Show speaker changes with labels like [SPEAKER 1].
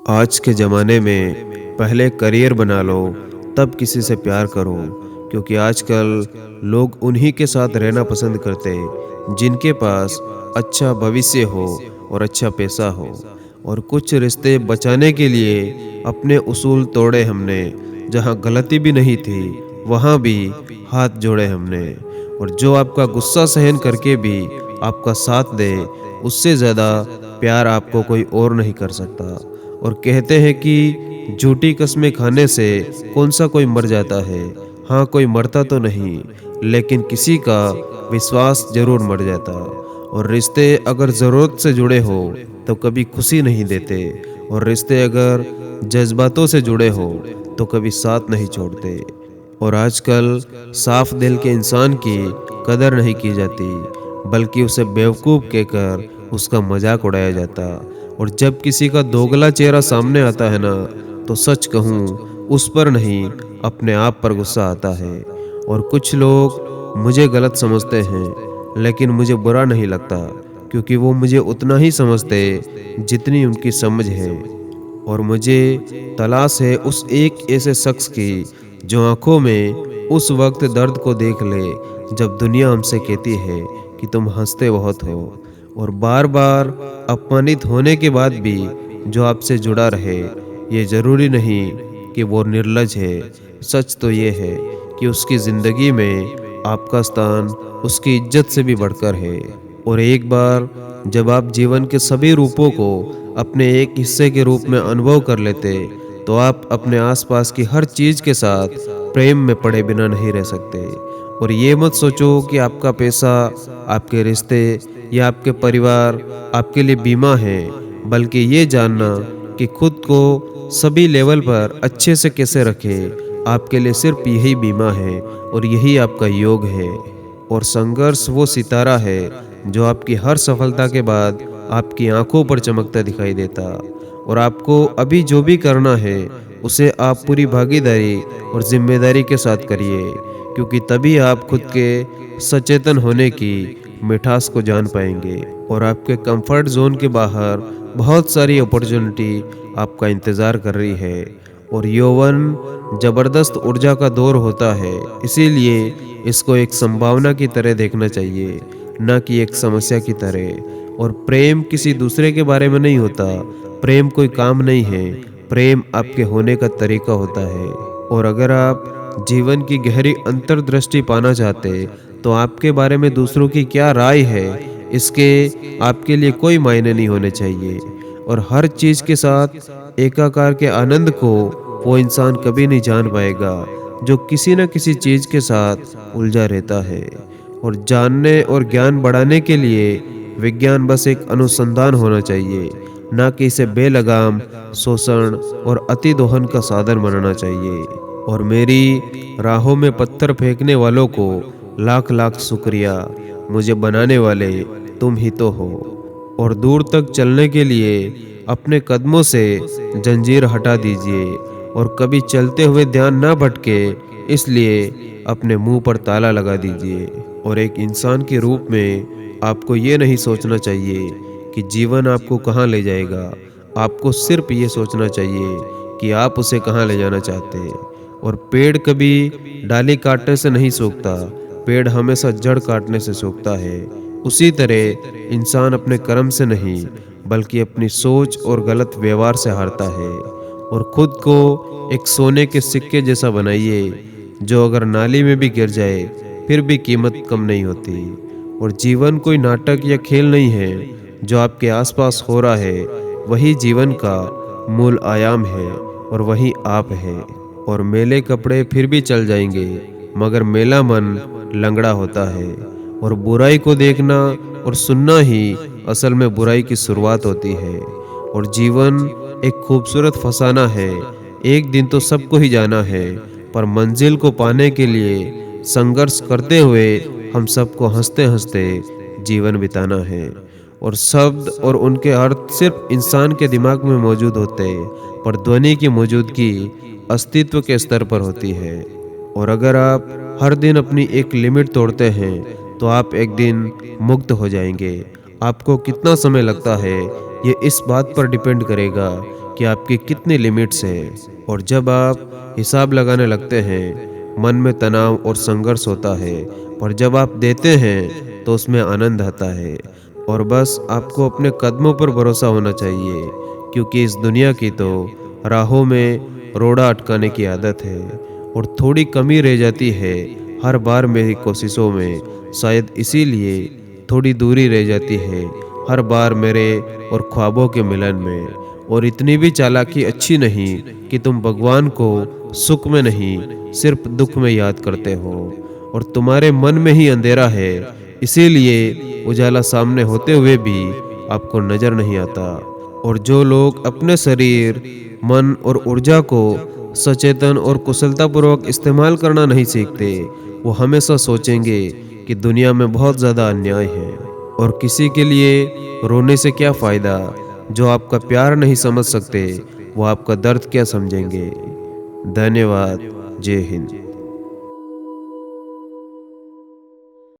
[SPEAKER 1] आज के ज़माने में पहले करियर बना लो, तब किसी से प्यार करो, क्योंकि आजकल लोग उन्हीं के साथ रहना पसंद करते हैं, जिनके पास अच्छा भविष्य हो और अच्छा पैसा हो। और कुछ रिश्ते बचाने के लिए अपने उसूल तोड़े हमने, जहाँ गलती भी नहीं थी, वहाँ भी हाथ जोड़े हमने। और जो आपका गुस्सा सहन करके भी आपका साथ दे, उससे ज़्यादा प्यार आपको कोई और नहीं कर सकता। और कहते हैं कि झूठी कस्में खाने से कौन सा कोई मर जाता है। हाँ, कोई मरता तो नहीं, लेकिन किसी का विश्वास जरूर मर जाता। और रिश्ते अगर ज़रूरत से जुड़े हो तो कभी खुशी नहीं देते, और रिश्ते अगर जज्बातों से जुड़े हो तो कभी साथ नहीं छोड़ते। और आजकल साफ दिल के इंसान की कदर नहीं की जाती, बल्कि उसे बेवकूफ़ कहकर उसका मजाक उड़ाया जाता। और जब किसी का दोगला चेहरा सामने आता है ना, तो सच कहूँ उस पर नहीं, अपने आप पर गुस्सा आता है। और कुछ लोग मुझे गलत समझते हैं, लेकिन मुझे बुरा नहीं लगता, क्योंकि वो मुझे उतना ही समझते जितनी उनकी समझ है। और मुझे तलाश है उस एक ऐसे शख्स की जो आंखों में उस वक्त दर्द को देख ले, जब दुनिया हमसे कहती है कि तुम हंसते बहुत हो। और बार बार अपमानित होने के बाद भी जो आपसे जुड़ा रहे, ये ज़रूरी नहीं कि वो निर्लज है। सच तो ये है कि उसकी ज़िंदगी में आपका स्थान उसकी इज्जत से भी बढ़कर है। और एक बार जब आप जीवन के सभी रूपों को अपने एक हिस्से के रूप में अनुभव कर लेते, तो आप अपने आसपास की हर चीज़ के साथ प्रेम में पड़े बिना नहीं रह सकते। और ये मत सोचो कि आपका पैसा, आपके रिश्ते या आपके परिवार आपके लिए बीमा है, बल्कि ये जानना कि खुद को सभी लेवल पर अच्छे से कैसे रखें, आपके लिए सिर्फ यही बीमा है और यही आपका योग है। और संघर्ष वो सितारा है जो आपकी हर सफलता के बाद आपकी आंखों पर चमकता दिखाई देता। और आपको अभी जो भी करना है, उसे आप पूरी भागीदारी और जिम्मेदारी के साथ करिए, क्योंकि तभी आप खुद के सचेतन होने की मिठास को जान पाएंगे। और आपके कंफर्ट जोन के बाहर बहुत सारी अपॉर्चुनिटी आपका इंतज़ार कर रही है। और यौवन जबरदस्त ऊर्जा का दौर होता है, इसीलिए इसको एक संभावना की तरह देखना चाहिए, न कि एक समस्या की तरह। और प्रेम किसी दूसरे के बारे में नहीं होता, प्रेम कोई काम नहीं है, प्रेम आपके होने का तरीका होता है। और अगर आप जीवन की गहरी अंतर्दृष्टि पाना चाहते, तो आपके बारे में दूसरों की क्या राय है, इसके आपके लिए कोई मायने नहीं होने चाहिए। और हर चीज़ के साथ एकाकार के आनंद को वो इंसान कभी नहीं जान पाएगा जो किसी न किसी चीज़ के साथ उलझा रहता है। और जानने और ज्ञान बढ़ाने के लिए विज्ञान बस एक अनुसंधान होना चाहिए, ना कि इसे बेलगाम शोषण और अति दोहन का साधन बनाना चाहिए। और मेरी राहों में पत्थर फेंकने वालों को लाख लाख शुक्रिया, मुझे बनाने वाले तुम ही तो हो। और दूर तक चलने के लिए अपने कदमों से जंजीर हटा दीजिए, और कभी चलते हुए ध्यान ना भटके, इसलिए अपने मुंह पर ताला लगा दीजिए। और एक इंसान के रूप में आपको ये नहीं सोचना चाहिए कि जीवन आपको कहाँ ले जाएगा, आपको सिर्फ ये सोचना चाहिए कि आप उसे कहाँ ले जाना चाहते हैं। और पेड़ कभी डाली काटने से नहीं सूखता, पेड़ हमेशा जड़ काटने से सूखता है। उसी तरह इंसान अपने कर्म से नहीं, बल्कि अपनी सोच और गलत व्यवहार से हारता है। और खुद को एक सोने के सिक्के जैसा बनाइए, जो अगर नाली में भी गिर जाए फिर भी कीमत कम नहीं होती। और जीवन कोई नाटक या खेल नहीं है, जो आपके आसपास हो रहा है वही जीवन का मूल आयाम है, और वही आप है। और मेले कपड़े फिर भी चल जाएंगे, मगर मेला मन लंगड़ा होता है। और बुराई को देखना और सुनना ही असल में बुराई की शुरुआत होती है। और जीवन एक खूबसूरत फसाना है, एक दिन तो सबको ही जाना है, पर मंजिल को पाने के लिए संघर्ष करते हुए हम सबको हंसते हंसते जीवन बिताना है। और शब्द और उनके अर्थ सिर्फ इंसान के दिमाग में मौजूद होते हैं, पर ध्वनि की मौजूदगी अस्तित्व के स्तर पर होती है। और अगर आप हर दिन अपनी एक लिमिट तोड़ते हैं, तो आप एक दिन मुक्त हो जाएंगे। आपको कितना समय लगता है ये इस बात पर डिपेंड करेगा कि आपकी कितनी लिमिट्स हैं। और जब आप हिसाब लगाने लगते हैं, मन में तनाव और संघर्ष होता है, पर जब आप देते हैं तो उसमें आनंद आता है। और बस आपको अपने कदमों पर भरोसा होना चाहिए, क्योंकि इस दुनिया की तो राहों में रोड़ा अटकाने की आदत है और थोड़ी कमी रह जाती है हर बार मेरी कोशिशों में। शायद इसीलिए थोड़ी दूरी रह जाती है हर बार मेरे और ख्वाबों के मिलन में। और इतनी भी चालाकी अच्छी नहीं कि तुम भगवान को सुख में नहीं, सिर्फ दुख में याद करते हो। और तुम्हारे मन में ही अंधेरा है, इसीलिए उजाला सामने होते हुए भी आपको नजर नहीं आता। और जो लोग अपने शरीर, मन और ऊर्जा को सचेतन और कुशलतापूर्वक इस्तेमाल करना नहीं सीखते, वो हमेशा सोचेंगे कि दुनिया में बहुत ज़्यादा अन्याय है और किसी के लिए रोने से क्या फ़ायदा। जो आपका प्यार नहीं समझ सकते, वो आपका दर्द क्या समझेंगे। धन्यवाद। जय हिंद।